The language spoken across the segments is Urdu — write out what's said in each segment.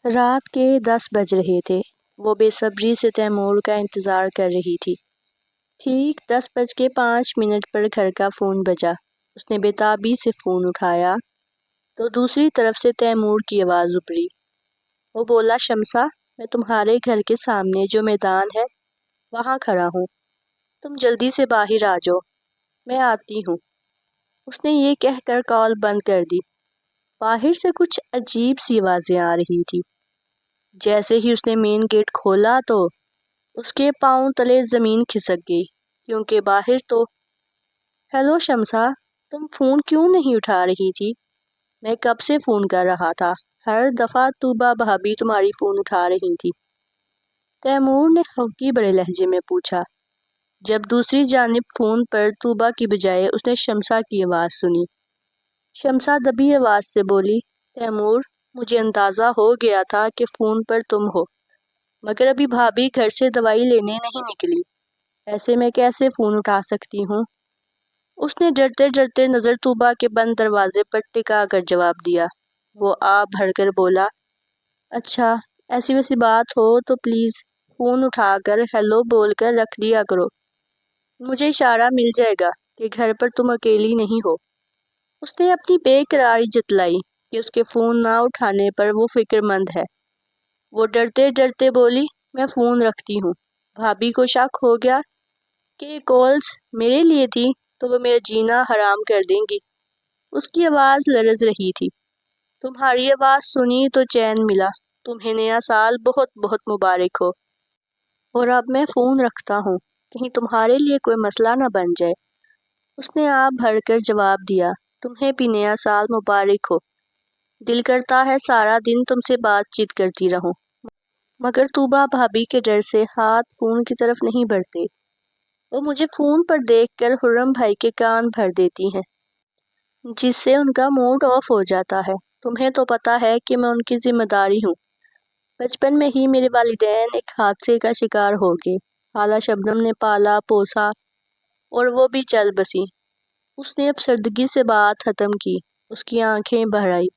رات کے 10 بج رہے تھے۔ وہ بے صبری سے تیمور کا انتظار کر رہی تھی۔ ٹھیک 10:05 پر گھر کا فون بجا۔ اس نے بےتابی سے فون اٹھایا تو دوسری طرف سے تیمور کی آواز ابھری۔ وہ بولا، شمسا، میں تمہارے گھر کے سامنے جو میدان ہے وہاں کھڑا ہوں، تم جلدی سے باہر آ جاؤ، میں آتی ہوں۔ اس نے یہ کہہ کر کال بند کر دی۔ باہر سے کچھ عجیب سی آوازیں آ رہی تھی۔ جیسے ہی اس نے مین گیٹ کھولا تو اس کے پاؤں تلے زمین کھسک گئی، کیونکہ باہر تو ہیلو شمسا، تم فون کیوں نہیں اٹھا رہی تھی؟ میں کب سے فون کر رہا تھا، ہر دفعہ طوبا بھابی تمہاری فون اٹھا رہی تھی، تیمور نے خفگی بڑے لہجے میں پوچھا۔ جب دوسری جانب فون پر طوبا کی بجائے اس نے شمسا کی آواز سنی۔ شمسا دبی آواز سے بولی، تیمور، مجھے اندازہ ہو گیا تھا کہ فون پر تم ہو، مگر ابھی بھابی گھر سے دوائی لینے نہیں نکلی، ایسے میں کیسے فون اٹھا سکتی ہوں؟ اس نے ڈرتے ڈرتے نظر طوبا کے بند دروازے پر ٹکا کر جواب دیا۔ وہ آہ بھر کر بولا، اچھا، ایسی ویسی بات ہو تو پلیز فون اٹھا کر ہیلو بول کر رکھ دیا کرو، مجھے اشارہ مل جائے گا کہ گھر پر تم اکیلی نہیں ہو۔ اس نے اپنی بے قراری جتلائی کہ اس کے فون نہ اٹھانے پر وہ فکر مند ہے۔ وہ ڈرتے ڈرتے بولی، میں فون رکھتی ہوں، بھابی کو شک ہو گیا کہ یہ کالز میرے لیے تھی تو وہ میرا جینا حرام کر دیں گی۔ اس کی آواز لرز رہی تھی۔ تمہاری آواز سنی تو چین ملا، تمہیں نیا سال بہت بہت مبارک ہو، اور اب میں فون رکھتا ہوں، کہیں تمہارے لیے کوئی مسئلہ نہ بن جائے۔ اس نے آپ بھر کر جواب دیا، تمہیں بھی نیا سال مبارک ہو، دل کرتا ہے سارا دن تم سے بات چیت کرتی رہوں، مگر طوبا بھابی کے ڈر سے ہاتھ فون کی طرف نہیں بڑھتے۔ وہ مجھے فون پر دیکھ کر خرم بھائی کے کان بھر دیتی ہیں، جس سے ان کا موڈ آف ہو جاتا ہے۔ تمہیں تو پتہ ہے کہ میں ان کی ذمہ داری ہوں۔ بچپن میں ہی میرے والدین ایک حادثے کا شکار ہو گئے، خالہ شبنم نے پالا پوسا اور وہ بھی چل بسی۔ اس نے افسردگی سے بات ختم کی، اس کی آنکھیں بھر آئی۔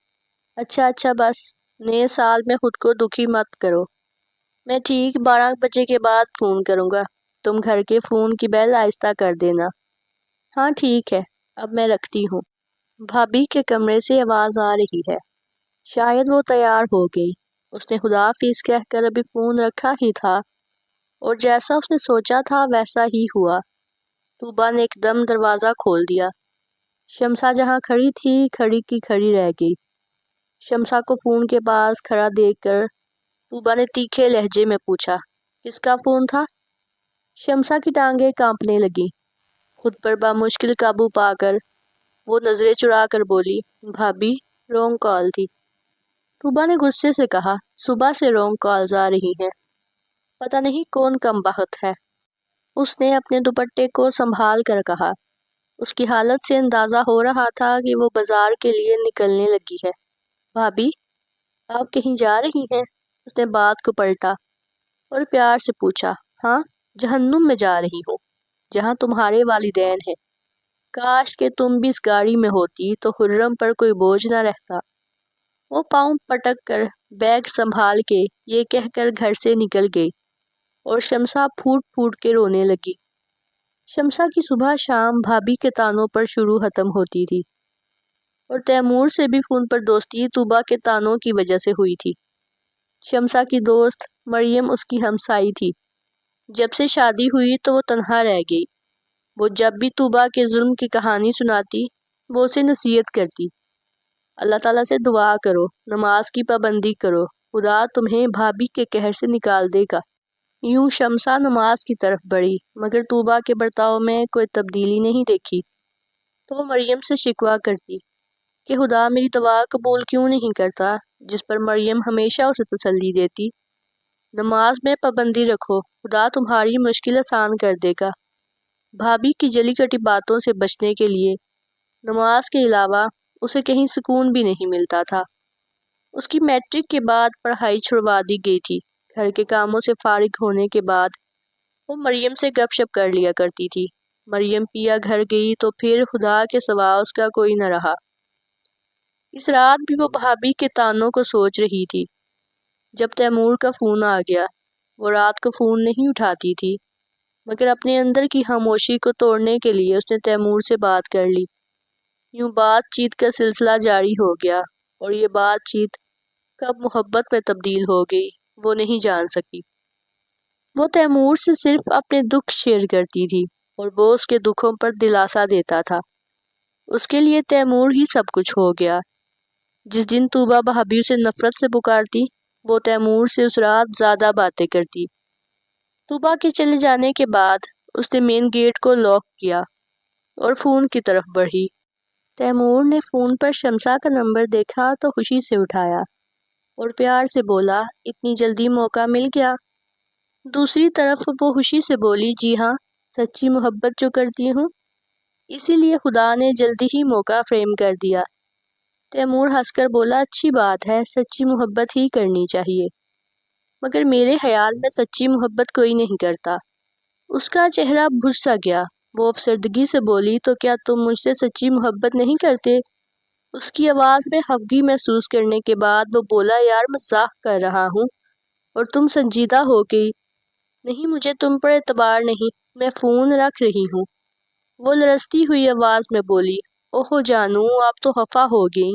اچھا بس، نئے سال میں خود کو دکھی مت کرو، میں ٹھیک 12 بجے کے بعد فون کروں گا، تم گھر کے فون کی بیل آہستہ کر دینا۔ ہاں ٹھیک ہے، اب میں رکھتی ہوں۔ بھابی کے کمرے سے آواز آ رہی ہے، شاید وہ تیار ہو گئی۔ اس نے خدا حافظ کہہ کر ابھی فون رکھا ہی تھا اور جیسا اس نے سوچا تھا ویسا ہی ہوا۔ طوبا نے ایک دم دروازہ کھول دیا۔ شمسا جہاں کھڑی تھی کھڑی کی کھڑی رہ گئی۔ شمسا کو فون کے پاس کھڑا دیکھ کر طوبا نے تیکھے لہجے میں پوچھا، کس کا فون تھا؟ شمسا کی ٹانگیں کانپنے لگی۔ خود پر بامشکل قابو پا کر وہ نظریں چرا کر بولی، بھابی، رونگ کال تھی۔ طوبا نے غصے سے کہا، صبح سے رونگ کالز آ رہی ہیں، پتہ نہیں کون کم بخت ہے۔ اس نے اپنے دوپٹے کو سنبھال کر کہا۔ اس کی حالت سے اندازہ ہو رہا تھا کہ وہ بازار کے لیے نکلنے لگی ہے۔ بھابی، آپ کہیں جا رہی ہیں؟ اس نے بات کو پلٹا اور پیار سے پوچھا۔ ہاں، جہنم میں جا رہی ہوں، جہاں تمہارے والدین ہیں۔ کاش کہ تم بھی اس گاڑی میں ہوتی تو خرم پر کوئی بوجھ نہ رہتا۔ وہ پاؤں پٹک کر بیگ سنبھال کے یہ کہہ کر گھر سے نکل گئی اور شمسا پھوٹ پھوٹ کے رونے لگی۔ شمسا کی صبح شام بھابی کے تانوں پر شروع ختم ہوتی تھی، اور تیمور سے بھی فون پر دوستی طوبا کے تانوں کی وجہ سے ہوئی تھی۔ شمسا کی دوست مریم اس کی ہمسائی تھی۔ جب سے شادی ہوئی تو وہ تنہا رہ گئی۔ وہ جب بھی طوبا کے ظلم کی کہانی سناتی وہ اسے نصیحت کرتی، اللہ تعالیٰ سے دعا کرو، نماز کی پابندی کرو، خدا تمہیں بھابی کے قہر سے نکال دے گا۔ یوں شمسا نماز کی طرف بڑھی، مگر طوبا کے برتاؤ میں کوئی تبدیلی نہیں دیکھی تو وہ مریم سے شکوہ کرتی کہ خدا میری دعا قبول کیوں نہیں کرتا، جس پر مریم ہمیشہ اسے تسلی دیتی، نماز میں پابندی رکھو، خدا تمہاری مشکل آسان کر دے گا۔ بھابی کی جلی کٹی باتوں سے بچنے کے لیے نماز کے علاوہ اسے کہیں سکون بھی نہیں ملتا تھا۔ اس کی میٹرک کے بعد پڑھائی چھڑوا دی گئی تھی۔ گھر کے کاموں سے فارغ ہونے کے بعد وہ مریم سے گپ شپ کر لیا کرتی تھی۔ مریم پیا گھر گئی تو پھر خدا کے سوا اس کا کوئی نہ رہا۔ اس رات بھی وہ بھابی کے تانوں کو سوچ رہی تھی۔ جب تیمور کا فون آ گیا، وہ رات کو فون نہیں اٹھاتی تھی، مگر اپنے اندر کی خاموشی کو توڑنے کے لیے اس نے تیمور سے بات کر لی۔ یوں بات چیت کا سلسلہ جاری ہو گیا، اور یہ بات چیت کب محبت میں تبدیل ہو گئی وہ نہیں جان سکی۔ وہ تیمور سے صرف اپنے دکھ شیئر کرتی تھی اور وہ اس کے دکھوں پر دلاسا دیتا تھا۔ اس کے لیے تیمور ہی سب کچھ ہو گیا۔ جس دن طوبا بھابھی اسے نفرت سے پکارتی، وہ تیمور سے اس رات زیادہ باتیں کرتی۔ طوبا کے چلے جانے کے بعد اس نے مین گیٹ کو لاک کیا اور فون کی طرف بڑھی۔ تیمور نے فون پر شمسا کا نمبر دیکھا تو خوشی سے اٹھایا اور پیار سے بولا، اتنی جلدی موقع مل گیا؟ دوسری طرف وہ خوشی سے بولی، جی ہاں، سچی محبت جو کرتی ہوں، اسی لیے خدا نے جلدی ہی موقع فریم کر دیا۔ تیمور ہنس کر بولا، اچھی بات ہے، سچی محبت ہی کرنی چاہیے، مگر میرے خیال میں سچی محبت کوئی نہیں کرتا۔ اس کا چہرہ بجھ سا گیا۔ وہ افسردگی سے بولی، تو کیا تم مجھ سے سچی محبت نہیں کرتے؟ اس کی آواز میں خفگی محسوس کرنے کے بعد وہ بولا، یار مزاح کر رہا ہوں اور تم سنجیدہ ہو گئی۔ نہیں، مجھے تم پر اعتبار نہیں، میں فون رکھ رہی ہوں۔ وہ لرزتی ہوئی آواز میں بولی، اوہو جانو، آپ تو خفا ہو گئی،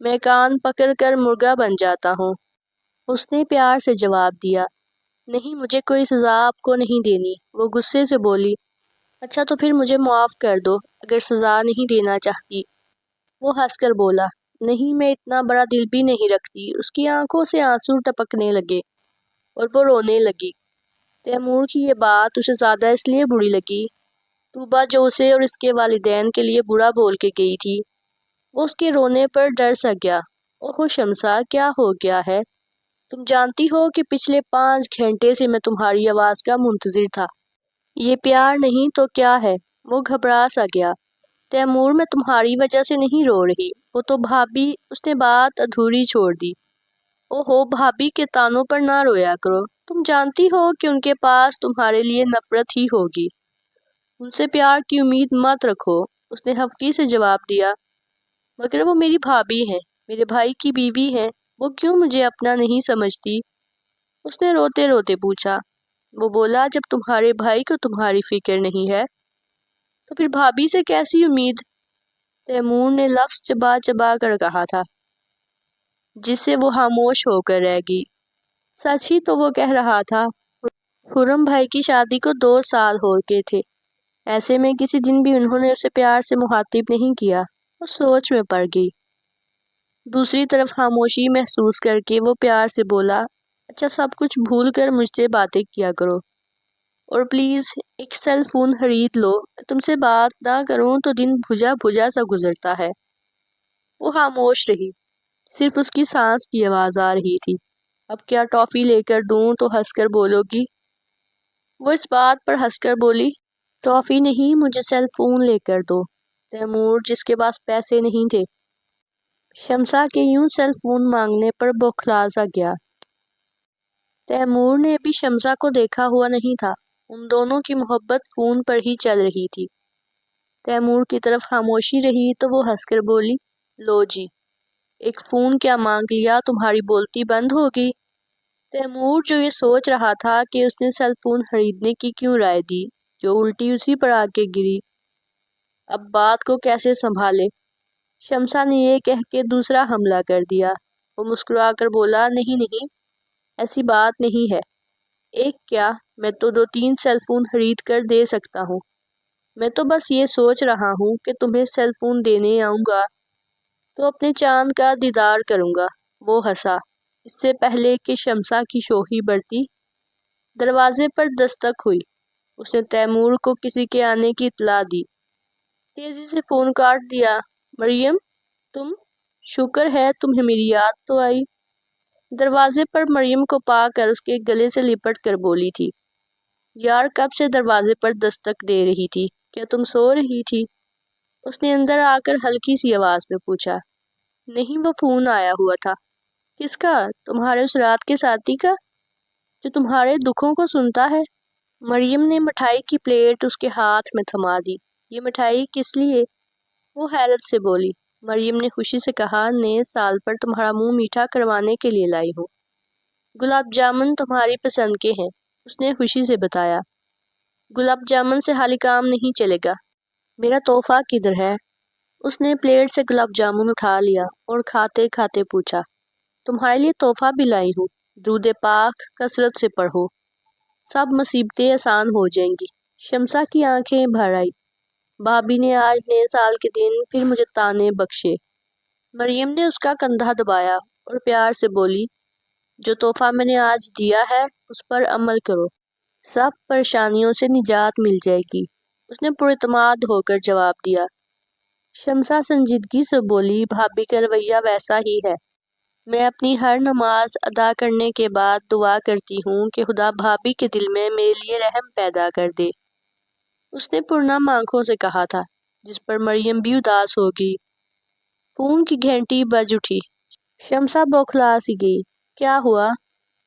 میں کان پکڑ کر مرغا بن جاتا ہوں۔ اس نے پیار سے جواب دیا، نہیں، مجھے کوئی سزا آپ کو نہیں دینی۔ وہ غصے سے بولی، اچھا تو پھر مجھے معاف کر دو اگر سزا نہیں دینا چاہتی۔ وہ ہنس کر بولا، نہیں، میں اتنا بڑا دل بھی نہیں رکھتی۔ اس کی آنکھوں سے آنسو ٹپکنے لگے اور وہ رونے لگی۔ تیمور کی یہ بات اسے زیادہ اس لیے بری لگی، طوبا جو اسے اور اس کے والدین کے لیے برا بول کے گئی تھی، وہ اس کے رونے پر ڈر سا گیا۔ اوہو شمسا، کیا ہو گیا ہے؟ تم جانتی ہو کہ پچھلے 5 گھنٹے سے میں تمہاری آواز کا منتظر تھا۔ یہ پیار نہیں تو کیا ہے؟ وہ گھبرا سا گیا۔ تیمور، میں تمہاری وجہ سے نہیں رو رہی، وہ تو بھابھی۔ اس نے بات ادھوری چھوڑ دی۔ اوہو، بھابھی کے تانوں پر نہ رویا کرو، تم جانتی ہو کہ ان کے پاس تمہارے لیے نفرت ہی ہوگی، ان سے پیار کی امید مت رکھو۔ اس نے خفگی سے جواب دیا، مگر وہ میری بھابھی ہیں، میرے بھائی کی بیوی ہیں، وہ کیوں مجھے اپنا نہیں سمجھتی؟ اس نے روتے روتے پوچھا۔ وہ بولا، جب تمہارے بھائی کو تمہاری فکر نہیں ہے تو پھر بھابھی سے کیسی امید؟ تیمور نے لفظ چبا چبا کر کہا تھا، جس سے وہ خاموش ہو کر رہ گئی۔ سچ ہی تو وہ کہہ رہا تھا۔ خرم بھائی کی شادی کو 2 سال ہو گئے تھے، ایسے میں کسی دن بھی انہوں نے اسے پیار سے مخاطب نہیں کیا۔ وہ سوچ میں پڑ گئی۔ دوسری طرف خاموشی محسوس کر کے وہ پیار سے بولا، اچھا سب کچھ بھول کر مجھ سے باتیں کیا کرو، اور پلیز ایک سیل فون خرید لو۔ میں تم سے بات نہ کروں تو دن بھجا بھجا سا گزرتا ہے۔ وہ خاموش رہی، صرف اس کی سانس کی آواز آ رہی تھی۔ اب کیا ٹافی لے کر دوں تو ہنس کر بولو گی؟ وہ اس بات پر ہنس کر بولی، ٹافی نہیں، مجھے سیل فون لے کر دو۔ تیمور، جس کے پاس پیسے نہیں تھے، شمسا کے یوں سیل فون مانگنے پر بوکھلا سا گیا۔ تیمور نے ابھی شمسا کو دیکھا ہوا نہیں تھا، ان دونوں کی محبت فون پر ہی چل رہی تھی۔ تیمور کی طرف خاموشی رہی تو وہ ہنس کر بولی، لو جی، ایک فون کیا مانگ لیا، تمہاری بولتی بند ہو گئی۔ تیمور جو یہ سوچ رہا تھا کہ اس نے سیل فون خریدنے کی کیوں رائے دی، جو الٹی اسی پر آ کے گری، اب بات کو کیسے سنبھالے؟ شمسا نے یہ کہہ کے دوسرا حملہ کر دیا۔ وہ مسکرا کر بولا، نہیں نہیں، ایسی بات نہیں ہے، ایک کیا، میں تو 2-3 سیل فون خرید کر دے سکتا ہوں۔ میں تو بس یہ سوچ رہا ہوں کہ تمہیں سیل فون دینے آؤں گا تو اپنے چاند کا دیدار کروں گا۔ وہ ہنسا۔ اس سے پہلے کہ شمسا کی شوخی بڑھتی، دروازے پر دستک ہوئی۔ اس نے تیمور کو کسی کے آنے کی اطلاع دی۔ تیزی سے فون کاٹ دیا۔ مریم، تم؟ شکر ہے تمہیں میری یاد تو آئی۔ دروازے پر مریم کو پا کر اس کے گلے سے لپٹ کر بولی تھی، یار کب سے دروازے پر دستک دے رہی تھی، کیا تم سو رہی تھی؟ اس نے اندر آ کر ہلکی سی آواز میں پوچھا۔ نہیں، وہ فون آیا ہوا تھا۔ کس کا؟ تمہارے اس رات کے ساتھی کا، جو تمہارے دکھوں کو سنتا ہے؟ مریم نے مٹھائی کی پلیٹ اس کے ہاتھ میں تھما دی۔ یہ مٹھائی کس لیے؟ وہ حیرت سے بولی۔ مریم نے خوشی سے کہا، نئے سال پر تمہارا منہ میٹھا کروانے کے لیے لائی ہوں۔ گلاب جامن تمہاری پسند کے ہیں، اس نے خوشی سے بتایا۔ گلاب جامن سے حالی کام نہیں چلے گا، میرا تحفہ کدھر ہے؟ اس نے پلیٹ سے گلاب جامن اٹھا لیا اور کھاتے کھاتے پوچھا، تمہارے لیے تحفہ بھی لائی ہوں، درود پاک کثرت سے پڑھو، سب مصیبتیں آسان ہو جائیں گی۔ شمسا کی آنکھیں بھر آئی، بھابی نے آج نئے سال کے دن پھر مجھے تانے بخشے۔ مریم نے اس کا کندھا دبایا اور پیار سے بولی، جو تحفہ میں نے آج دیا ہے اس پر عمل کرو، سب پریشانیوں سے نجات مل جائے گی۔ اس نے پراعتماد ہو کر جواب دیا۔ شمسا سنجیدگی سے بولی، بھابی کا رویہ ویسا ہی ہے، میں اپنی ہر نماز ادا کرنے کے بعد دعا کرتی ہوں کہ خدا بھابی کے دل میں میرے لیے رحم پیدا کر دے۔ اس نے پرنم آنکھوں سے کہا تھا، جس پر مریم بھی اداس ہو گئی۔ فون کی گھنٹی بج اٹھی۔ شمسا بوکھلا سی گئی۔ کیا ہوا؟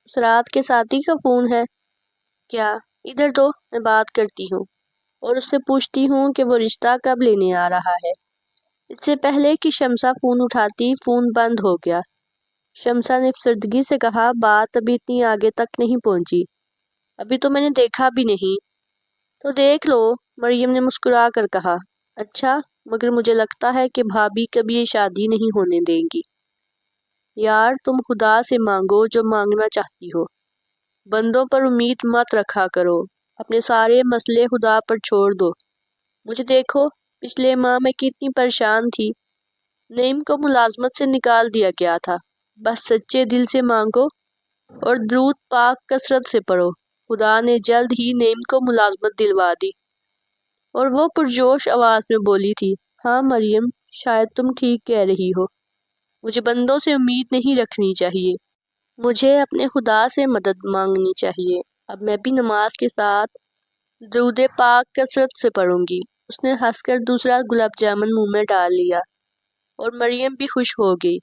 اس رات کے ساتھی کا فون ہے کیا؟ ادھر دو، میں بات کرتی ہوں اور اس سے پوچھتی ہوں کہ وہ رشتہ کب لینے آ رہا ہے۔ اس سے پہلے کہ شمسا فون اٹھاتی، فون بند ہو گیا۔ شمسا نے افسردگی سے کہا، بات ابھی اتنی آگے تک نہیں پہنچی، ابھی تو میں نے دیکھا بھی نہیں۔ تو دیکھ لو، مریم نے مسکرا کر کہا۔ اچھا، مگر مجھے لگتا ہے کہ بھابی کبھی یہ شادی نہیں ہونے دیں گی۔ یار، تم خدا سے مانگو جو مانگنا چاہتی ہو، بندوں پر امید مت رکھا کرو، اپنے سارے مسئلے خدا پر چھوڑ دو۔ مجھے دیکھو، پچھلے ماہ میں کتنی پریشان تھی، نعیم کو ملازمت سے نکال دیا گیا تھا۔ بس سچے دل سے مانگو اور درود پاک کثرت سے پڑھو، خدا نے جلد ہی نعیم کو ملازمت دلوا دی۔ اور وہ پرجوش آواز میں بولی تھی، ہاں مریم، شاید تم ٹھیک کہہ رہی ہو، مجھے بندوں سے امید نہیں رکھنی چاہیے، مجھے اپنے خدا سے مدد مانگنی چاہیے۔ اب میں بھی نماز کے ساتھ درود پاک کثرت سے پڑھوں گی۔ اس نے ہنس کر دوسرا گلاب جامن منہ میں ڈال لیا اور مریم بھی خوش ہو گئی۔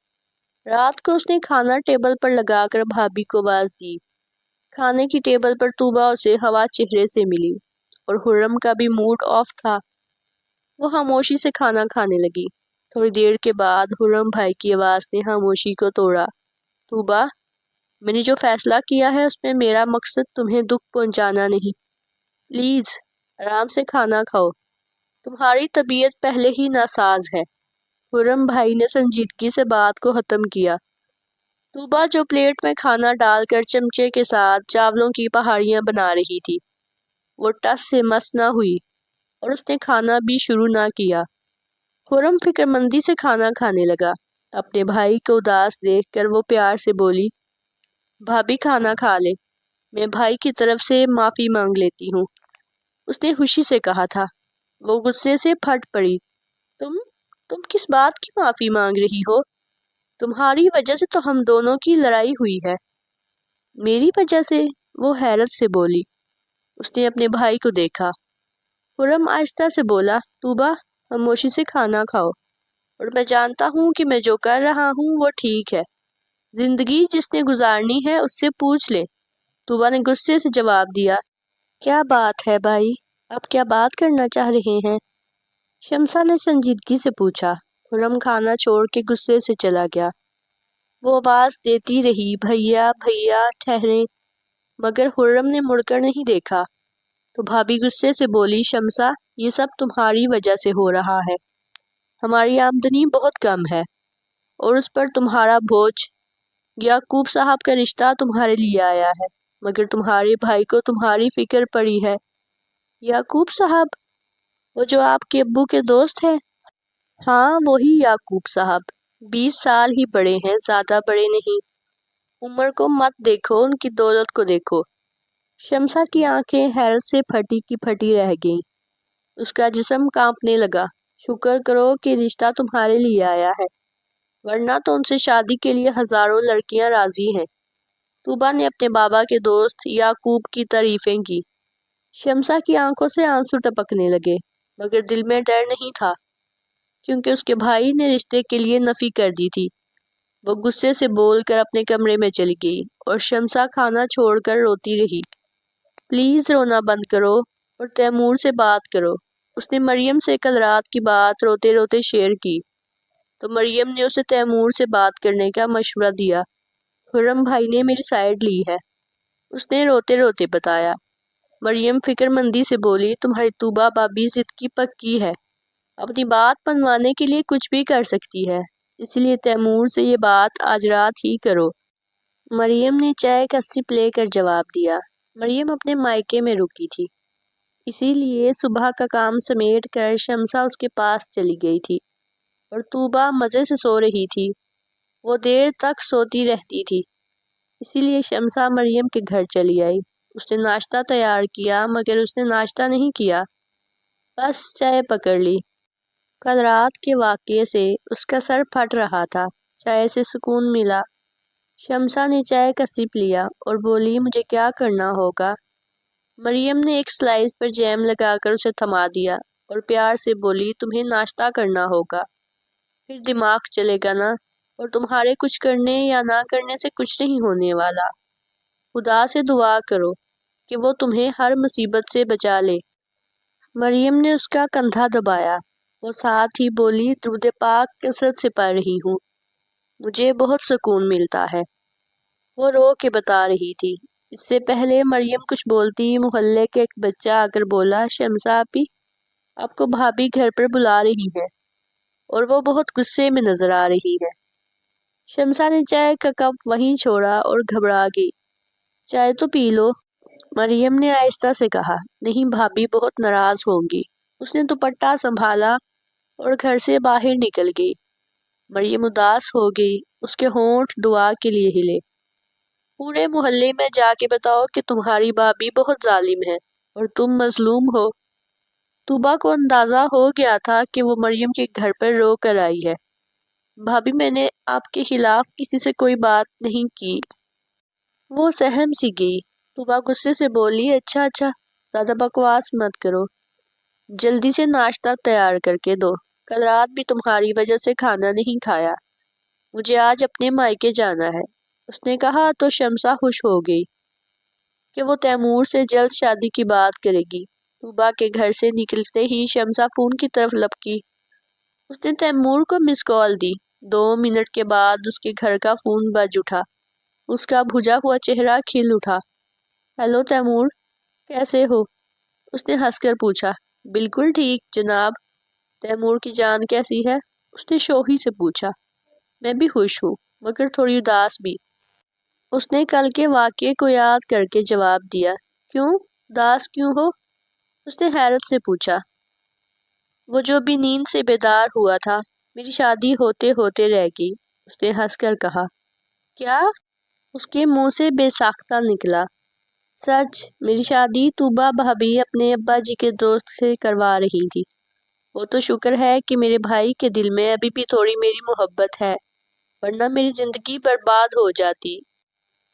رات کو اس نے کھانا ٹیبل پر لگا کر بھابی کو آواز دی۔ کھانے کی ٹیبل پر طوبا اسے ہوا چہرے سے ملی اور خرم کا بھی موڈ آف تھا۔ وہ خاموشی سے کھانا کھانے لگی۔ تھوڑی دیر کے بعد خرم بھائی کی آواز نے خاموشی کو توڑا، طوبا، میں نے جو فیصلہ کیا ہے اس میں میرا مقصد تمہیں دکھ پہنچانا نہیں، پلیز آرام سے کھانا کھاؤ، تمہاری طبیعت پہلے ہی ناساز ہے۔ خرم بھائی نے سنجیدگی سے بات کو ختم کیا۔ طوبا جو پلیٹ میں کھانا ڈال کر چمچے کے ساتھ چاولوں کی پہاڑیاں بنا رہی تھی، وہ ٹس سے مس نہ ہوئی اور اس نے کھانا بھی شروع نہ کیا۔ خرم فکر مندی سے کھانا کھانے لگا۔ اپنے بھائی کو اداس دیکھ کر وہ پیار سے بولی، بھابی کھانا کھا لے، میں بھائی کی طرف سے معافی مانگ لیتی ہوں۔ اس نے خوشی سے کہا تھا۔ وہ غصے سے پھٹ پڑی، تم کس بات کی معافی مانگ رہی ہو؟ تمہاری وجہ سے تو ہم دونوں کی لڑائی ہوئی ہے۔ میری وجہ سے؟ وہ حیرت سے بولی۔ اس نے اپنے بھائی کو دیکھا۔ خرم آہستہ سے بولا، طوبا، خاموشی سے کھانا کھاؤ، اور میں جانتا ہوں کہ میں جو کر رہا ہوں وہ ٹھیک ہے، زندگی جس نے گزارنی ہے اس سے پوچھ لے۔ طوبا نے غصے سے جواب دیا، کیا بات ہے بھائی، آپ کیا بات کرنا چاہ رہے ہیں؟ شمسا نے سنجیدگی سے پوچھا۔ خرم کھانا چھوڑ کے غصے سے چلا گیا۔ وہ آواز دیتی رہی، بھیا بھیا ٹھہریں، مگر خرم نے مڑ کر نہیں دیکھا۔ تو بھابی غصے سے بولی، شمسا، یہ سب تمہاری وجہ سے ہو رہا ہے، ہماری آمدنی بہت کم ہے اور اس پر تمہارا بوجھ۔ یعقوب صاحب کا رشتہ تمہارے لیے آیا ہے، مگر تمہارے بھائی کو تمہاری فکر پڑی ہے۔ یعقوب صاحب؟ وہ جو آپ کے ابو کے دوست ہیں؟ ہاں، وہی یعقوب صاحب، 20 سال ہی بڑے ہیں، زیادہ بڑے نہیں۔ عمر کو مت دیکھو، ان کی دولت کو دیکھو۔ شمسا کی آنکھیں حیرت سے پھٹی کی پھٹی رہ گئیں۔ اس کا جسم کانپنے لگا۔ شکر کرو کہ رشتہ تمہارے لیے آیا ہے، ورنہ تو ان سے شادی کے لیے ہزاروں لڑکیاں راضی ہیں۔ طوبا نے اپنے بابا کے دوست یعقوب کی تعریفیں کی۔ شمسا کی آنکھوں سے آنسو ٹپکنے لگے، مگر دل میں ڈر نہیں تھا، کیونکہ اس کے بھائی نے رشتے کے لیے نفی کر دی تھی۔ وہ غصے سے بول کر اپنے کمرے میں چلی گئی اور شمسا کھانا چھوڑ کر روتی رہی۔ پلیز رونا بند کرو اور تیمور سے بات کرو۔ اس نے مریم سے کل رات کی بات روتے روتے شیئر کی، تو مریم نے اسے تیمور سے بات کرنے کا مشورہ دیا۔ خرم بھائی نے میری سائیڈ لی ہے، اس نے روتے روتے بتایا۔ مریم فکر مندی سے بولی، تمہاری طوبہ بابی ضد کی پکی ہے، اپنی بات منوانے کے لیے کچھ بھی کر سکتی ہے، اس لیے تیمور سے یہ بات آج رات ہی کرو۔ مریم نے چائے کا سپ لے کر جواب دیا۔ مریم اپنے مائکے میں رکی تھی، اسی لیے صبح کا کام سمیٹ کر شمسہ اس کے پاس چلی گئی تھی اور طوبہ مزے سے سو رہی تھی۔ وہ دیر تک سوتی رہتی تھی، اسی لیے شمسہ مریم کے گھر چلی آئی۔ اس نے ناشتہ تیار کیا مگر اس نے ناشتہ نہیں کیا، بس چائے پکڑ لی۔ کل رات کے واقعے سے اس کا سر پھٹ رہا تھا، چائے سے سکون ملا۔ شمسہ نے چائے کا سپ لیا اور بولی، مجھے کیا کرنا ہوگا؟ مریم نے ایک سلائس پر جیم لگا کر اسے تھما دیا اور پیار سے بولی، تمہیں ناشتہ کرنا ہوگا، پھر دماغ چلے گا نا، اور تمہارے کچھ کرنے یا نہ کرنے سے کچھ نہیں ہونے والا۔ خدا سے دعا کرو کہ وہ تمہیں ہر مصیبت سے بچا لے۔ مریم نے اس کا کندھا دبایا، وہ ساتھ ہی بولی، درود پاک کثرت سے پڑھ رہی ہوں، مجھے بہت سکون ملتا ہے۔ وہ رو کے بتا رہی تھی۔ اس سے پہلے مریم کچھ بولتی محلے کے ایک بچہ آ کر بولا، شمسہ آپی، آپ کو بھابی گھر پر بلا رہی ہے اور وہ بہت غصے میں نظر آ رہی ہے۔ شمسہ نے چائے کا کپ وہیں چھوڑا اور گھبرا گئی۔ چائے تو پی لو، مریم نے آہستہ سے کہا۔ نہیں، بھابی بہت ناراض ہوں گی۔ اس نے دوپٹہ سنبھالا اور گھر سے باہر نکل گئی۔ مریم اداس ہو گئی، اس کے ہونٹ دعا کے لیے ہلے۔ پورے محلے میں جا کے بتاؤ کہ تمہاری بھابی بہت ظالم ہے اور تم مظلوم ہو۔ طوبہ کو اندازہ ہو گیا تھا کہ وہ مریم کے گھر پر رو کر آئی ہے۔ بھابی، میں نے آپ کے خلاف کسی سے کوئی بات نہیں کی۔ وہ سہم سی گئی۔ طوبہ غصے سے بولی، اچھا اچھا، زیادہ بکواس مت کرو، جلدی سے ناشتہ تیار کر کے دو، کل رات بھی تمہاری وجہ سے کھانا نہیں کھایا، مجھے آج اپنے مائکے جانا ہے۔ اس نے کہا تو شمسہ خوش ہو گئی کہ وہ تیمور سے جلد شادی کی بات کرے گی۔ طوبہ کے گھر سے نکلتے ہی شمسہ فون کی طرف لپکی۔ اس نے تیمور کو مس کال دی۔ 2 منٹ کے بعد اس کے گھر کا فون بج اٹھا۔ اس کا بھجا ہوا چہرہ کھل اٹھا۔ ہیلو تیمور، کیسے ہو؟ اس نے ہنس کر پوچھا۔ بالکل ٹھیک جناب۔ تیمور کی جان کیسی ہے؟ اس نے شوخی سے پوچھا۔ میں بھی خوش ہوں مگر تھوڑی اداس بھی۔ اس نے کل کے واقعے کو یاد کر کے جواب دیا۔ کیوں؟ اداس کیوں ہو؟ اس نے حیرت سے پوچھا۔ وہ جو بھی نیند سے بیدار ہوا تھا، میری شادی ہوتے ہوتے رہ گئی، اس نے ہنس کر کہا۔ کیا؟ اس کے منہ سے بے ساختہ نکلا۔ سچ، میری شادی طوبہ بھابی اپنے ابا جی کے دوست سے کروا رہی تھی۔ وہ تو شکر ہے کہ میرے بھائی کے دل میں ابھی بھی تھوڑی میری محبت ہے، ورنہ میری زندگی برباد ہو جاتی۔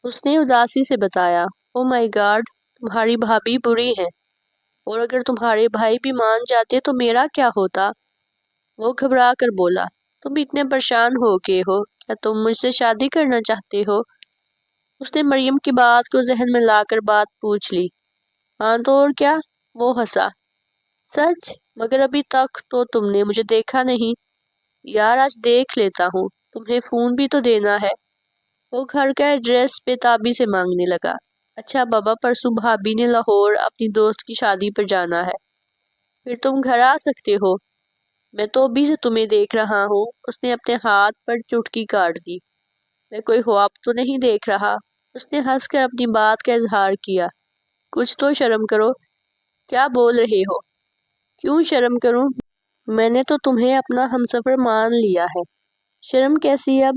اس نے اداسی سے بتایا۔ او مائی گاڈ، تمہاری بھابی بری ہے، اور اگر تمہارے بھائی بھی مان جاتے تو میرا کیا ہوتا؟ وہ گھبرا کر بولا۔ تم اتنے پریشان ہو گئے ہو، کیا تم مجھ سے شادی کرنا چاہتے ہو؟ اس نے مریم کی بات کو ذہن میں لا کر بات پوچھ لی۔ ہاں تو اور کیا؟ وہ ہنسا۔ سچ؟ مگر ابھی تک تو تم نے مجھے دیکھا نہیں۔ یار آج دیکھ لیتا ہوں، تمہیں فون بھی تو دینا ہے۔ وہ گھر کا ایڈریس بے تابی سے مانگنے لگا۔ اچھا بابا، پرسوں بھابی نے لاہور اپنی دوست کی شادی پر جانا ہے، پھر تم گھر آ سکتے ہو؟ میں تو ابھی سے تمہیں دیکھ رہا ہوں۔ اس نے اپنے ہاتھ پر چٹکی کاٹ دی۔ میں کوئی خواب تو نہیں دیکھ رہا؟ اس نے ہنس کر اپنی بات کا اظہار کیا۔ کچھ تو شرم کرو، کیا بول رہے ہو؟ کیوں شرم کروں؟ میں نے تو تمہیں اپنا ہمسفر مان لیا ہے، شرم کیسی اب؟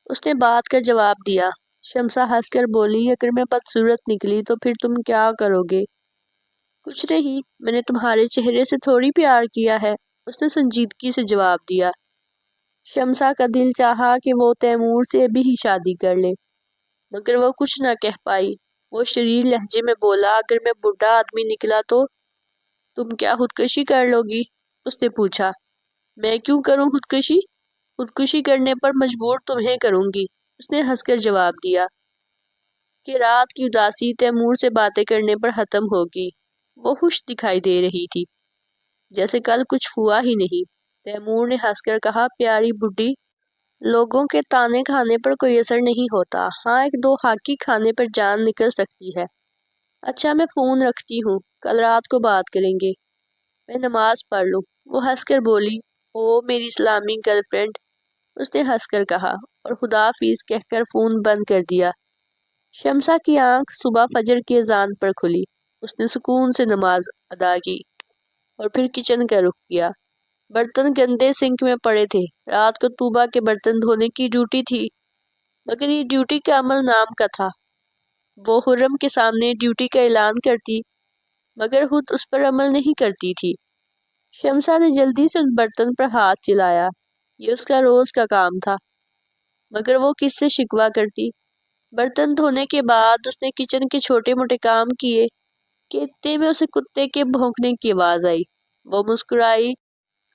اس نے بات کا جواب دیا۔ شمسہ ہنس کر بولی، اگر میں بدصورت نکلی تو پھر تم کیا کرو گے؟ کچھ نہیں، میں نے تمہارے چہرے سے تھوڑی پیار کیا ہے، اس نے سنجیدگی سے جواب دیا۔ شمسہ کا دل چاہا کہ وہ تیمور سے ابھی ہی شادی کر لے، مگر وہ کچھ نہ کہہ پائی۔ وہ شریر لہجے میں بولا، اگر میں بوڑھا آدمی نکلا تو تم کیا خودکشی کر لو گی؟ اس نے پوچھا۔ میں کیوں کروں خودکشی؟ خودکشی کرنے پر مجبور تمہیں کروں گی، اس نے ہنس کر جواب دیا۔ کہ رات کی اداسی تیمور سے باتیں کرنے پر ختم ہوگی۔ وہ خوش دکھائی دے رہی تھی، جیسے کل کچھ ہوا ہی نہیں۔ تیمور نے ہنس کر کہا، پیاری بڈھی، لوگوں کے تانے کھانے پر کوئی اثر نہیں ہوتا، ہاں ایک دو ہاکی کھانے پر جان نکل سکتی ہے۔ اچھا میں فون رکھتی ہوں، کل رات کو بات کریں گے، میں نماز پڑھ لوں۔ وہ ہنس کر بولی، او میری اسلامی گرل فرینڈ، اس نے ہنس کر کہا اور خدا حافظ کہہ کر فون بند کر دیا۔ شمسا کی آنکھ صبح فجر کی اذان پر کھلی، اس نے سکون سے نماز ادا کی اور پھر کچن کا رخ کیا۔ برتن گندے سنک میں پڑے تھے، رات کو طوبا کے برتن دھونے کی ڈیوٹی تھی، مگر یہ ڈیوٹی کا عمل نام کا تھا۔ وہ خرم کے سامنے ڈیوٹی کا اعلان کرتی، مگر خود اس پر عمل نہیں کرتی تھی۔ شمسا نے جلدی سے اس برتن پر ہاتھ چلایا، یہ اس کا روز کا کام تھا، مگر وہ کس سے شکوہ کرتی؟ برتن دھونے کے بعد اس نے کچن کے چھوٹے موٹے کام کیے کہ اتنے میں اسے کتے کے بھونکنے کی آواز آئی۔ وہ مسکرائی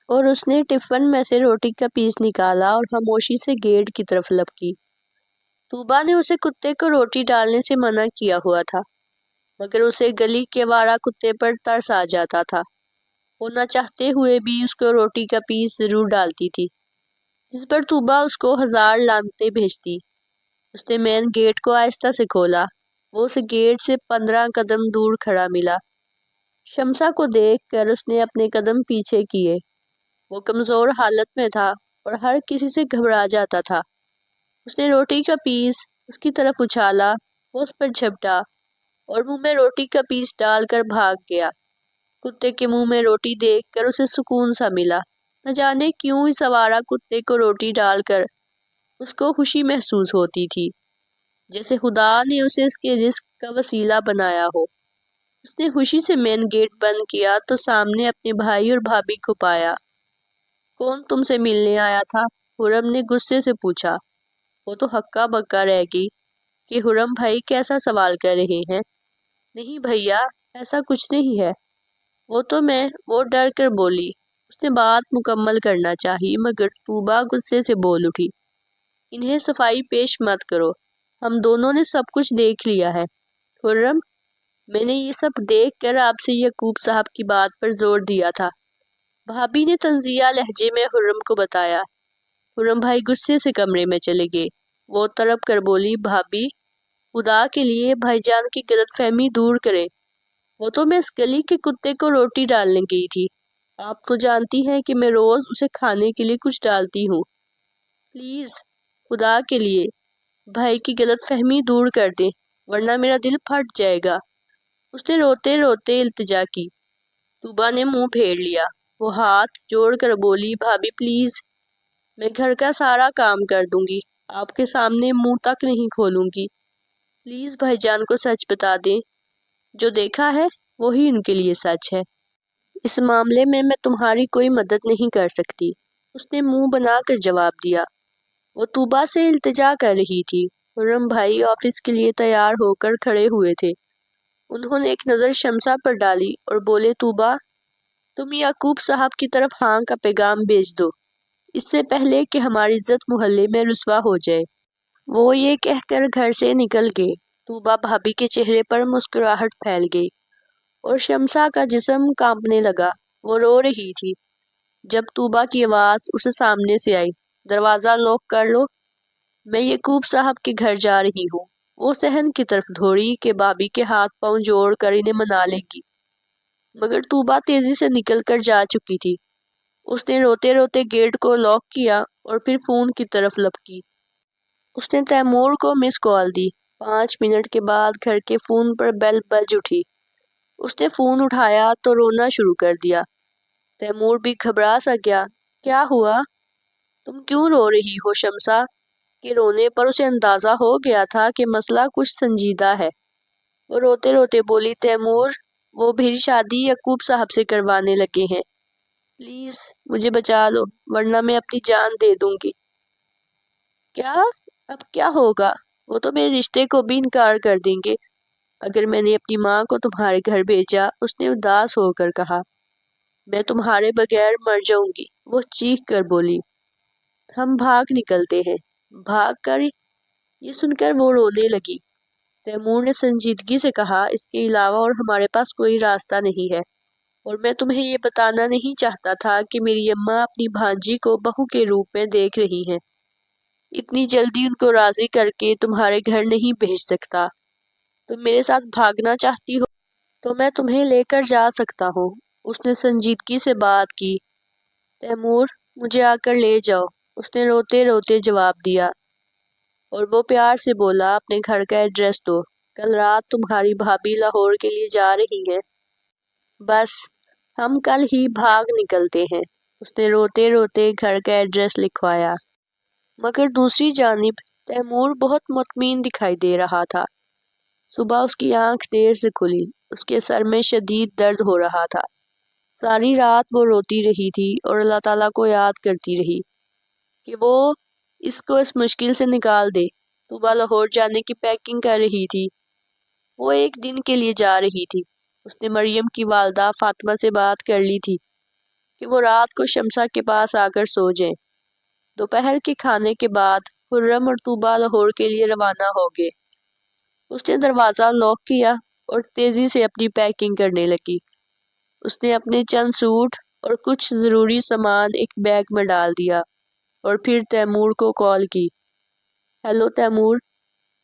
اور اس نے ٹفن میں سے روٹی کا پیس نکالا اور خاموشی سے گیٹ کی طرف لپکی۔ طوبا نے اسے کتے کو روٹی ڈالنے سے منع کیا ہوا تھا، مگر اسے گلی کے آوارہ کتے پر ترس آ جاتا تھا۔ وہ نہ چاہتے ہوئے بھی اس کو روٹی کا پیس ضرور ڈالتی تھی، جس پر طوبا اس کو ہزار لعنتیں بھیجتی۔ اس نے مین گیٹ کو آہستہ سے کھولا، وہ اسے گیٹ سے 15 قدم دور کھڑا ملا۔ شمسا کو دیکھ کر اس نے اپنے قدم پیچھے کیے، وہ کمزور حالت میں تھا اور ہر کسی سے گھبرا جاتا تھا۔ اس نے روٹی کا پیس اس کی طرف اچھالا، وہ اس پر جھپٹا اور منہ میں روٹی کا پیس ڈال کر بھاگ گیا۔ کتے کے منہ میں روٹی دیکھ کر اسے سکون سا ملا، نہ جانے کیوں اس آوارہ کتے کو روٹی ڈال کر اس کو خوشی محسوس ہوتی تھی، جیسے خدا نے اسے اس کے رزق کا وسیلہ بنایا ہو۔ اس نے خوشی سے مین گیٹ بند کیا تو سامنے اپنے بھائی اور بھابھی کو پایا۔ کون تم سے ملنے آیا تھا؟ خرم نے غصے سے پوچھا۔ وہ تو ہکا بکا رہ گئی کہ خرم بھائی کیسا سوال کر رہے ہیں۔ نہیں بھیا، ایسا کچھ نہیں ہے۔ وہ ڈر کر بولی۔ اس نے بات مکمل کرنا چاہی، مگر طوبا غصے سے بول اٹھی، انہیں صفائی پیش مت کرو، ہم دونوں نے سب کچھ دیکھ لیا ہے۔ خرم، میں نے یہ سب دیکھ کر آپ سے یعقوب صاحب کی بات پر زور دیا تھا، بھابھی نے طنزیہ لہجے میں خرم کو بتایا۔ خرم بھائی غصے سے کمرے میں چلے گئے۔ وہ تڑپ کر بولی، بھابھی خدا کے لیے بھائی جان کی غلط فہمی دور کرے، وہ تو میں اس گلی کے کتے کو روٹی ڈالنے گئی تھی، آپ تو جانتی ہیں کہ میں روز اسے کھانے کے لیے کچھ ڈالتی ہوں، پلیز خدا کے لیے بھائی کی غلط فہمی دور کر دیں، ورنہ میرا دل پھٹ جائے گا۔ اس نے روتے روتے التجا کی۔ طوبا نے منہ پھیر لیا، وہ ہاتھ جوڑ کر بولی، بھابھی پلیز، میں گھر کا سارا کام کر دوں گی، آپ کے سامنے منہ تک نہیں کھولوں گی، پلیز بھائی جان کو سچ بتا دیں، جو دیکھا ہے وہی ان کے لیے سچ ہے، اس معاملے میں تمہاری کوئی مدد نہیں کر سکتی۔ اس نے منہ بنا کر جواب دیا۔ وہ طوبا سے التجا کر رہی تھی۔ خرم بھائی آفس کے لیے تیار ہو کر کھڑے ہوئے تھے۔ انہوں نے ایک نظر شمسا پر ڈالی اور بولے، طوبا تم یعقوب صاحب کی طرف ہاں کا پیغام بھیج دو، اس سے پہلے کہ ہماری عزت محلے میں رسوا ہو جائے۔ وہ یہ کہہ کر گھر سے نکل گئے۔ طوبا بھابھی کے چہرے پر مسکراہٹ پھیل گئی اور شمسا کا جسم کانپنے لگا، وہ رو رہی تھی۔ جب طوبا کی آواز اسے سامنے سے آئی، دروازہ لاک کر لو، میں یعقوب صاحب کے گھر جا رہی ہوں۔ وہ صحن کی طرف دھوڑی کہ بھابھی کے ہاتھ پاؤں جوڑ کر انہیں منا لے گی، مگر طوبا تیزی سے نکل کر جا چکی تھی۔ اس نے روتے روتے گیٹ کو لاک کیا اور پھر فون کی طرف لپکی۔ اس نے تیمور کو مس کال دی۔ 5 منٹ کے بعد گھر کے فون پر بیل بج اٹھی۔ اس نے فون اٹھایا تو رونا شروع کر دیا۔ تیمور بھی گھبرا سا گیا۔ کیا ہوا؟ تم کیوں رو رہی ہو شمسا؟ کہ رونے پر اسے اندازہ ہو گیا تھا کہ مسئلہ کچھ سنجیدہ ہے۔ وہ روتے روتے بولی، تیمور وہ بھی شادی یعقوب صاحب سے کروانے لگے ہیں، پلیز مجھے بچا لو، ورنہ میں اپنی جان دے دوں گی۔ کیا؟ اب کیا ہوگا؟ وہ تو میرے رشتے کو بھی انکار کر دیں گے اگر میں نے اپنی ماں کو تمہارے گھر بھیجا۔ اس نے اداس ہو کر کہا، میں تمہارے بغیر مر جاؤں گی، وہ چیخ کر بولی۔ ہم بھاگ نکلتے ہیں۔ بھاگ کر؟ یہ سن کر وہ رونے لگی۔ تیمور نے سنجیدگی سے کہا، اس کے علاوہ اور ہمارے پاس کوئی راستہ نہیں ہے، اور میں تمہیں یہ بتانا نہیں چاہتا تھا کہ میری اماں اپنی بھانجی کو بہو کے روپ میں دیکھ رہی ہیں۔ اتنی جلدی ان کو راضی کر کے تمہارے گھر نہیں بھیج سکتا۔ تم میرے ساتھ بھاگنا چاہتی ہو تو میں تمہیں لے کر جا سکتا ہوں۔ اس نے سنجیدگی سے بات کی۔ تیمور، مجھے آ کر لے جاؤ، اس نے روتے روتے جواب دیا، اور وہ پیار سے بولا، اپنے گھر کا ایڈریس دو، کل رات تمہاری بھابھی لاہور کے لیے جا رہی ہے، بس ہم کل ہی بھاگ نکلتے ہیں۔ اس نے روتے روتے گھر کا ایڈریس لکھوایا، مگر دوسری جانب تیمور بہت مطمئن دکھائی دے رہا تھا۔ صبح اس کی آنکھ دیر سے کھلی، اس کے سر میں شدید درد ہو رہا تھا۔ ساری رات وہ روتی رہی تھی اور اللہ تعالیٰ کو یاد کرتی رہی کہ وہ اس کو اس مشکل سے نکال دے۔ صبح لاہور جانے کی پیکنگ کر رہی تھی۔ وہ ایک دن کے لیے جا رہی تھی۔ اس نے مریم کی والدہ فاطمہ سے بات کر لی تھی کہ وہ رات کو شمسا کے پاس آ کر سو جائیں۔ دوپہر کے کھانے کے بعد خرم اور طوبہ لاہور کے لیے روانہ ہو گئے۔ اس نے دروازہ لاک کیا اور تیزی سے اپنی پیکنگ کرنے لگی۔ اس نے اپنے چند سوٹ اور کچھ ضروری سامان ایک بیگ میں ڈال دیا اور پھر تیمور کو کال کی۔ ہیلو تیمور،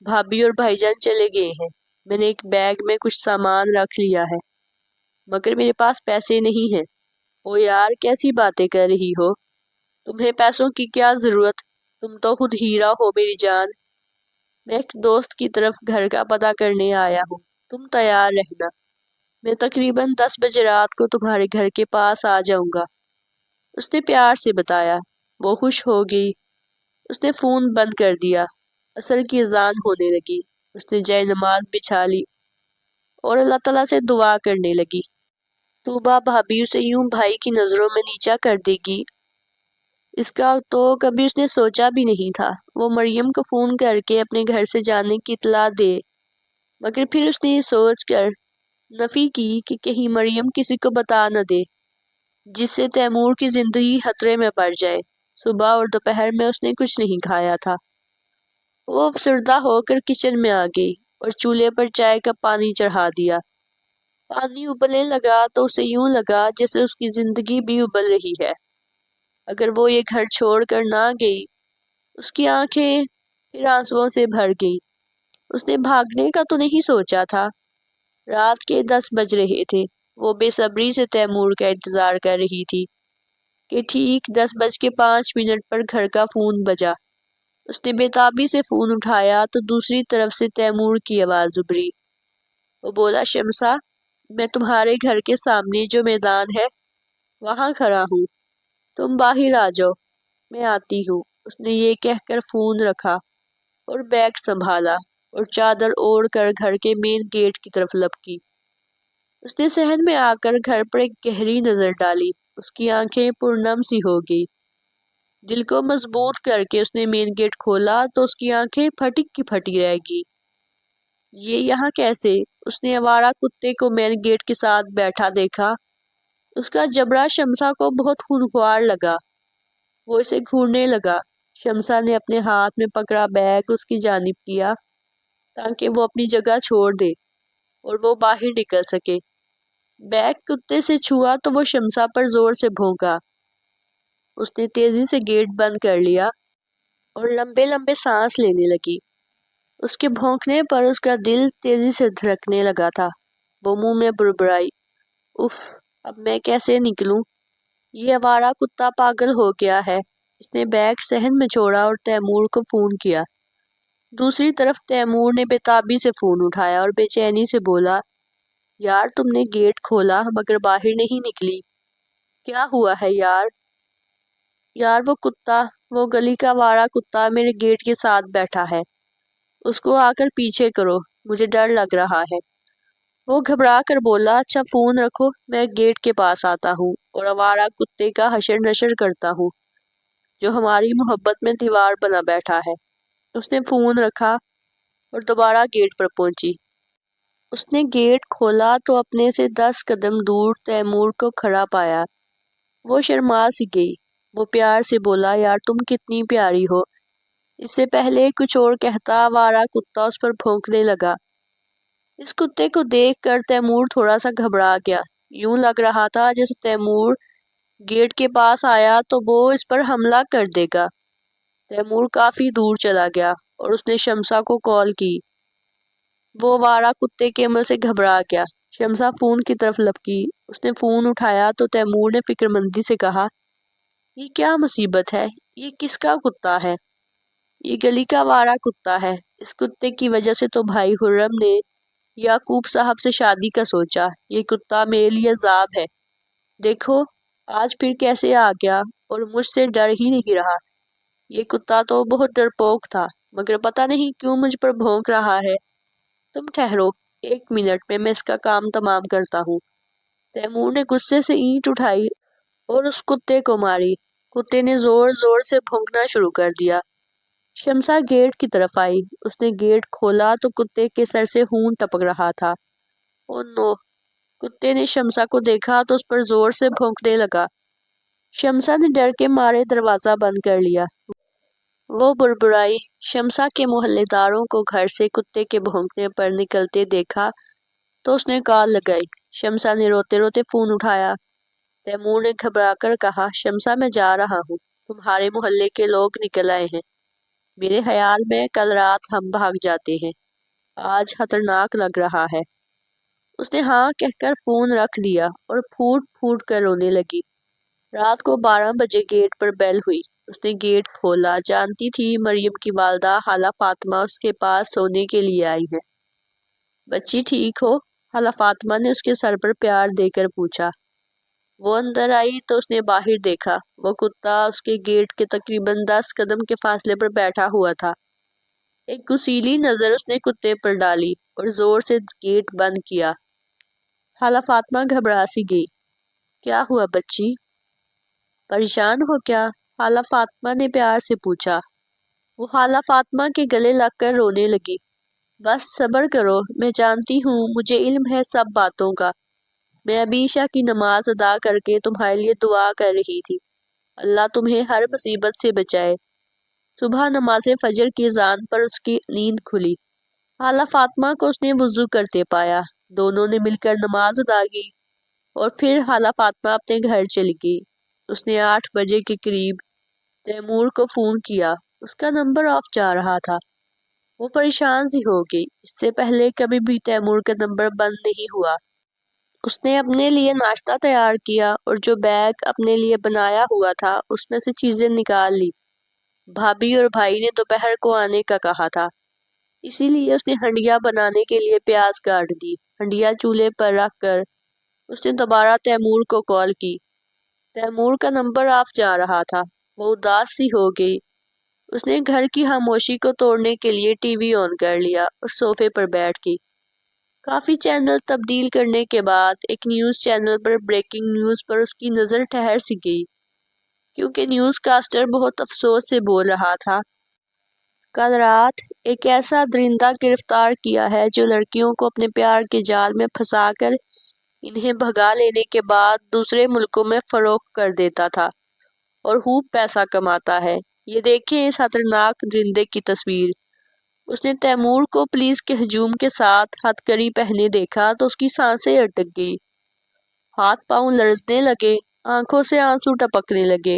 بھابھی اور بھائی جان چلے گئے ہیں۔ میں نے ایک بیگ میں کچھ سامان رکھ لیا ہے، مگر میرے پاس پیسے نہیں ہیں۔ او یار، کیسی باتیں کر رہی ہو؟ تمہیں پیسوں کی کیا ضرورت؟ تم تو خود ہیرا ہو میری جان۔ میں ایک دوست کی طرف گھر کا پتہ کرنے آیا ہوں، تم تیار رہنا۔ میں تقریباً 10 بجے رات کو تمہارے گھر کے پاس آ جاؤں گا، اس نے پیار سے بتایا۔ وہ خوش ہو گئی۔ اس نے فون بند کر دیا۔ عصر کی اذان ہونے لگی۔ اس نے جائے نماز بچھا لی اور اللہ تعالیٰ سے دعا کرنے لگی۔ طوبہ بھابھی اسے یوں بھائی کی نظروں میں نیچا کر دے گی، اس کا تو کبھی اس نے سوچا بھی نہیں تھا۔ وہ مریم کو فون کر کے اپنے گھر سے جانے کی اطلاع دے، مگر پھر اس نے یہ سوچ کر نفی کی کہ کہیں مریم کسی کو بتا نہ دے، جس سے تیمور کی زندگی خطرے میں پڑ جائے۔ صبح اور دوپہر میں اس نے کچھ نہیں کھایا تھا۔ وہ افسردہ ہو کر کچن میں آ گئی اور چولہے پر چائے کا پانی چڑھا دیا۔ پانی ابلنے لگا تو اسے یوں لگا جیسے اس کی زندگی بھی ابل رہی ہے۔ اگر وہ یہ گھر چھوڑ کر نہ گئی، اس کی آنکھیں پھر آنسوؤں سے بھر گئی۔ اس نے بھاگنے کا تو نہیں سوچا تھا۔ رات کے 10 بج رہے تھے۔ وہ بے صبری سے تیمور کا انتظار کر رہی تھی کہ ٹھیک 10:05 پر گھر کا فون بجا۔ اس نے بے تابی سے فون اٹھایا تو دوسری طرف سے تیمور کی آواز ابھری۔ وہ بولا، شمسا، میں تمہارے گھر کے سامنے جو میدان ہے وہاں کھڑا ہوں، تم باہر آ جاؤ، میں آتی ہوں۔ اس نے یہ کہہ کر فون رکھا اور بیگ سنبھالا اور چادر اوڑھ کر گھر کے مین گیٹ کی طرف لپکی۔ اس نے صحن میں آ کر گھر پر ایک گہری نظر ڈالی۔ اس کی آنکھیں پرنم سی ہو گئی۔ دل کو مضبوط کر کے اس نے مین گیٹ کھولا تو اس کی آنکھیں پھٹی کی پھٹی رہ گئی۔ یہ یہاں کیسے؟ اس نے آوارہ کتے کو مین گیٹ کے ساتھ بیٹھا دیکھا۔ اس کا جبڑا شمسا کو بہت خوشگوار لگا۔ وہ اسے گھورنے لگا۔ شمسا نے اپنے ہاتھ میں پکڑا بیگ اس کی جانب کیا تاکہ وہ اپنی جگہ چھوڑ دے اور وہ باہر نکل سکے۔ بیگ کتے سے چھوا تو وہ شمسا پر زور سے بھونکا۔ اس نے تیزی سے گیٹ بند کر لیا اور لمبے لمبے سانس لینے لگی۔ اس کے بھونکنے پر اس کا دل تیزی سے دھڑکنے لگا تھا۔ وہ منہ میں بڑبڑائی، اف، اب میں کیسے نکلوں؟ یہ آوارہ کتا پاگل ہو گیا ہے۔ اس نے بیگ صحن میں چھوڑا اور تیمور کو فون کیا۔ دوسری طرف تیمور نے بے تابی سے فون اٹھایا اور بے چینی سے بولا، یار تم نے گیٹ کھولا مگر باہر نہیں نکلی، کیا ہوا ہے یار؟ یار وہ کتا، وہ گلی کا آوارہ کتا میرے گیٹ کے ساتھ بیٹھا ہے، اس کو آ کر پیچھے کرو، مجھے ڈر لگ رہا ہے۔ وہ گھبرا کر بولا، اچھا فون رکھو، میں گیٹ کے پاس آتا ہوں اور آوارہ کتے کا حشر نشر کرتا ہوں جو ہماری محبت میں دیوار بنا بیٹھا ہے۔ اس نے فون رکھا اور دوبارہ گیٹ پر پہنچی۔ اس نے گیٹ کھولا تو اپنے سے 10 قدم دور تیمور کو کھڑا پایا۔ وہ شرما سی گئی۔ وہ پیار سے بولا، یار تم کتنی پیاری ہو۔ اس سے پہلے کچھ اور کہتا آوارہ کتا اس پر بھونکنے لگا۔ اس کتے کو دیکھ کر تیمور تھوڑا سا گھبرا گیا۔ یوں لگ رہا تھا جیسے تیمور گیٹ کے پاس آیا تو وہ اس پر حملہ کر دے گا۔ تیمور کافی دور چلا گیا اور اس نے شمسا کو کال کی۔ وہ آوارہ کتے کے عمل سے گھبرا گیا۔ شمسا فون کی طرف لپکی۔ اس نے فون اٹھایا تو تیمور نے فکر مندی سے کہا، یہ کیا مصیبت ہے؟ یہ کس کا کتا ہے؟ یہ گلی کا آوارہ کتا ہے۔ اس کتے کی وجہ سے تو بھائی خرم نے یعقوب صاحب سے شادی کا سوچا۔ یہ کتا میرے لیے عذاب ہے۔ دیکھو آج پھر کیسے آ گیا اور مجھ سے ڈر ہی نہیں رہا۔ یہ کتا تو بہت ڈرپوک تھا مگر پتہ نہیں کیوں مجھ پر بھونک رہا ہے۔ تم ٹھہرو 1 منٹ میں اس کا کام تمام کرتا ہوں۔ تیمور نے غصے سے اینٹ اٹھائی اور اس کتے کو ماری۔ کتے نے زور زور سے بھونکنا شروع کر دیا۔ شمسا گیٹ کی طرف آئی۔ اس نے گیٹ کھولا تو کتے کے سر سے خون ٹپک رہا تھا۔ او نو! کتے نے شمسا کو دیکھا تو اس پر زور سے بھونکنے لگا۔ شمسا نے ڈر کے مارے دروازہ بند کر لیا۔ وہ بڑبڑائی۔ شمسا کے محلے داروں کو گھر سے کتے کے بھونکنے پر نکلتے دیکھا تو اس نے کال لگائی۔ شمسا نے روتے روتے فون اٹھایا۔ تیمور نے گھبرا کر کہا، شمسا میں جا رہا ہوں، تمہارے محلے کے لوگ نکل آئے ہیں۔ میرے خیال میں کل رات ہم بھاگ جاتے ہیں۔ آج خطرناک لگ رہا ہے۔ اس نے ہاں کہہ کر فون رکھ دیا اور پھوٹ پھوٹ کر رونے لگی۔ رات کو 12 بجے گیٹ پر بیل ہوئی۔ اس نے گیٹ کھولا۔ جانتی تھی مریم کی والدہ خالہ فاطمہ اس کے پاس سونے کے لیے آئی ہے۔ بچی ٹھیک ہو؟ خالہ فاطمہ نے اس کے سر پر پیار دے کر پوچھا۔ وہ اندر آئی تو اس نے باہر دیکھا۔ وہ کتا اس کے گیٹ کے تقریباً 10 قدم کے فاصلے پر بیٹھا ہوا تھا۔ ایک غصیلی نظر اس نے کتے پر ڈالی اور زور سے گیٹ بند کیا۔ خالہ فاطمہ گھبرا سی گئی۔ کیا ہوا بچی؟ پریشان ہو کیا؟ خالہ فاطمہ نے پیار سے پوچھا۔ وہ خالہ فاطمہ کے گلے لگ کر رونے لگی۔ بس صبر کرو، میں جانتی ہوں، مجھے علم ہے سب باتوں کا۔ میں ابھی عشاء کی نماز ادا کر کے تمہارے لیے دعا کر رہی تھی۔ اللہ تمہیں ہر مصیبت سے بچائے۔ صبح نماز فجر کی اذان پر اس کی نیند کھلی۔ خالہ فاطمہ کو اس نے وضو کرتے پایا۔ دونوں نے مل کر نماز ادا کی اور پھر خالہ فاطمہ اپنے گھر چلی گئی۔ اس نے 8 بجے کے قریب تیمور کو فون کیا۔ اس کا نمبر آف جا رہا تھا۔ وہ پریشان سی ہو گئی۔ اس سے پہلے کبھی بھی تیمور کا نمبر بند نہیں ہوا۔ اس نے اپنے لیے ناشتہ تیار کیا اور جو بیگ اپنے لیے بنایا ہوا تھا اس میں سے چیزیں نکال لی۔ بھابھی اور بھائی نے دوپہر کو آنے کا کہا تھا، اسی لیے اس نے ہنڈیا بنانے کے لیے پیاز کاٹ دی۔ ہنڈیا چولہے پر رکھ کر اس نے دوبارہ تیمور کو کال کی۔ تیمور کا نمبر آف جا رہا تھا۔ وہ اداس سی ہو گئی۔ اس نے گھر کی خاموشی کو توڑنے کے لیے ٹی وی آن کر لیا اور صوفے پر بیٹھ گئی۔ کافی چینل تبدیل کرنے کے بعد ایک نیوز چینل پر بریکنگ نیوز پر اس کی نظر ٹھہر سی گئی، کیونکہ نیوز کاسٹر بہت افسوس سے بول رہا تھا، کل رات ایک ایسا درندہ گرفتار کیا ہے جو لڑکیوں کو اپنے پیار کے جال میں پھنسا کر انہیں بھگا لینے کے بعد دوسرے ملکوں میں فروخت کر دیتا تھا اور خوب پیسہ کماتا ہے۔ یہ دیکھیں اس خطرناک درندے کی تصویر۔ اس نے تیمور کو پولیس کے ہجوم کے ساتھ ہتھ کڑی پہنے دیکھا تو اس کی سانسیں اٹک گئی، ہاتھ پاؤں لرزنے لگے، آنکھوں سے آنسو ٹپکنے لگے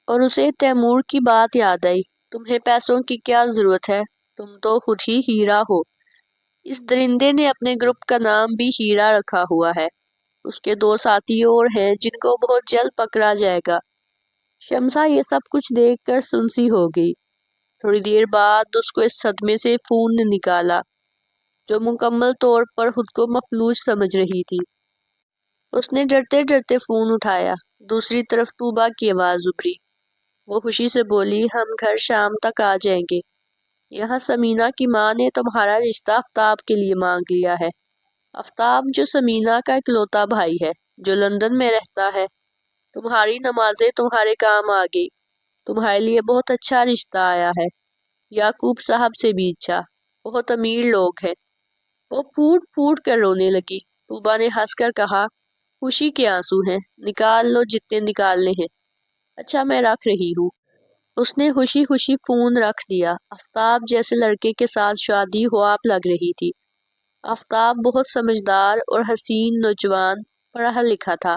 اور اسے تیمور کی بات یاد آئی، تمہیں پیسوں کی کیا ضرورت ہے؟ تم تو خود ہی ہیرا ہو۔ اس درندے نے اپنے گروپ کا نام بھی ہیرا رکھا ہوا ہے۔ اس کے 2 ساتھی اور ہیں جن کو بہت جلد پکڑا جائے گا۔ شمسا یہ سب کچھ دیکھ کر سنسی ہو گئی۔ تھوڑی دیر بعد اس کو اس صدمے سے فون نے نکالا جو مکمل طور پر خود کو مفلوج سمجھ رہی تھی۔ اس نے ڈرتے ڈرتے فون اٹھایا۔ دوسری طرف طوبا کی آواز ابھری۔ وہ خوشی سے بولی، ہم گھر شام تک آ جائیں گے۔ یہاں سمینہ کی ماں نے تمہارا رشتہ آفتاب کے لیے مانگ لیا ہے۔ آفتاب جو سمینہ کا اکلوتا بھائی ہے، جو لندن میں رہتا ہے۔ تمہاری نمازیں تمہارے کام آ گئی۔ تمہارے لیے بہت اچھا رشتہ آیا ہے، یعقوب صاحب سے بھی اچھا، بہت امیر لوگ ہیں۔ وہ پھوٹ پھوٹ کر رونے لگی۔ طوبا نے ہنس کر کہا، خوشی کے آنسو ہیں، نکال لو جتنے نکالنے ہیں۔ اچھا میں رکھ رہی ہوں۔ اس نے خوشی خوشی فون رکھ دیا۔ آفتاب جیسے لڑکے کے ساتھ شادی خواب لگ رہی تھی۔ آفتاب بہت سمجھدار اور حسین نوجوان پڑھا لکھا تھا۔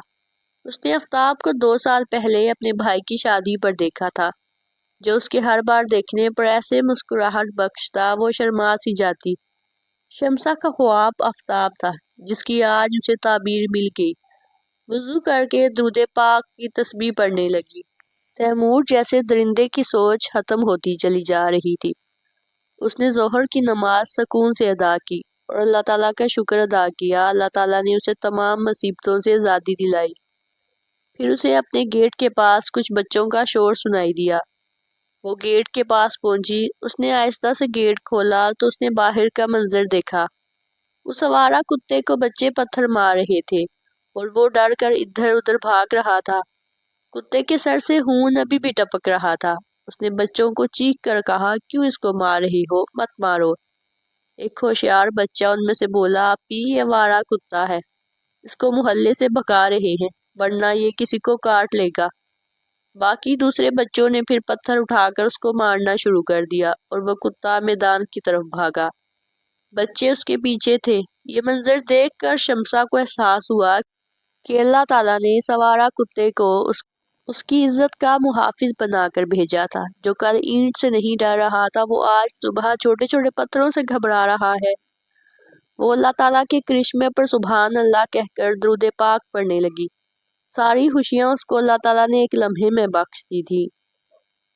اس نے آفتاب کو 2 سال پہلے اپنے بھائی کی شادی پر دیکھا تھا۔ جو اس کے ہر بار دیکھنے پر ایسے مسکراہٹ بخشتا وہ شرما سی جاتی۔ شمسا کا خواب آفتاب تھا جس کی آج اسے تعبیر مل گئی۔ وضو کر کے درود پاک کی تسبیح پڑھنے لگی۔ تیمور جیسے درندے کی سوچ ختم ہوتی چلی جا رہی تھی۔ اس نے ظہر کی نماز سکون سے ادا کی اور اللہ تعالیٰ کا شکر ادا کیا۔ اللہ تعالیٰ نے اسے تمام مصیبتوں سے آزادی دلائی۔ پھر اسے اپنے گیٹ کے پاس کچھ بچوں کا شور سنائی دیا۔ وہ گیٹ کے پاس پہنچی۔ اس نے آہستہ سے گیٹ کھولا تو اس نے باہر کا منظر دیکھا۔ اس آوارہ کتے کو بچے پتھر مار رہے تھے اور وہ ڈر کر ادھر ادھر بھاگ رہا تھا۔ کتے کے سر سے خون ابھی بھی ٹپک رہا تھا۔ اس نے بچوں کو چیخ کر کہا، کیوں اس کو مار رہی ہو؟ مت مارو۔ ایک ہوشیار بچہ ان میں سے بولا، آپی یہ آوارہ کتا ہے، اس کو محلے سے بھگا رہے ہیں ورنہ یہ کسی کو کاٹ لے گا۔ باقی دوسرے بچوں نے پھر پتھر اٹھا کر اس کو مارنا شروع کر دیا اور وہ کتا میدان کی طرف بھاگا۔ بچے اس کے پیچھے تھے۔ یہ منظر دیکھ کر شمسا کو احساس ہوا کہ اللہ تعالیٰ نے اس آوارہ کتے کو اس کی عزت کا محافظ بنا کر بھیجا تھا۔ جو کل اینٹ سے نہیں ڈر رہا تھا وہ آج صبح چھوٹے چھوٹے پتھروں سے گھبرا رہا ہے۔ وہ اللہ تعالیٰ کے کرشمے پر سبحان اللہ کہہ کر درود پاک پڑھنے لگی۔ ساری خوشیاں اس کو اللہ تعالیٰ نے ایک لمحے میں بخش دی تھی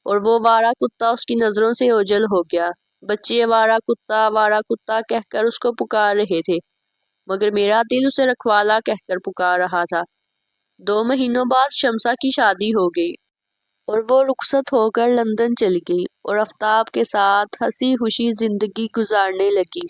اور وہ آوارہ کتا اس کی نظروں سے اوجھل ہو گیا۔ بچے آوارہ کتا کہہ کر اس کو پکار رہے تھے مگر میرا دل اسے رکھوالا کہہ کر پکار رہا تھا۔ 2 مہینوں بعد شمسا کی شادی ہو گئی اور وہ رخصت ہو کر لندن چلی گئی اور آفتاب کے ساتھ ہنسی خوشی زندگی گزارنے لگی۔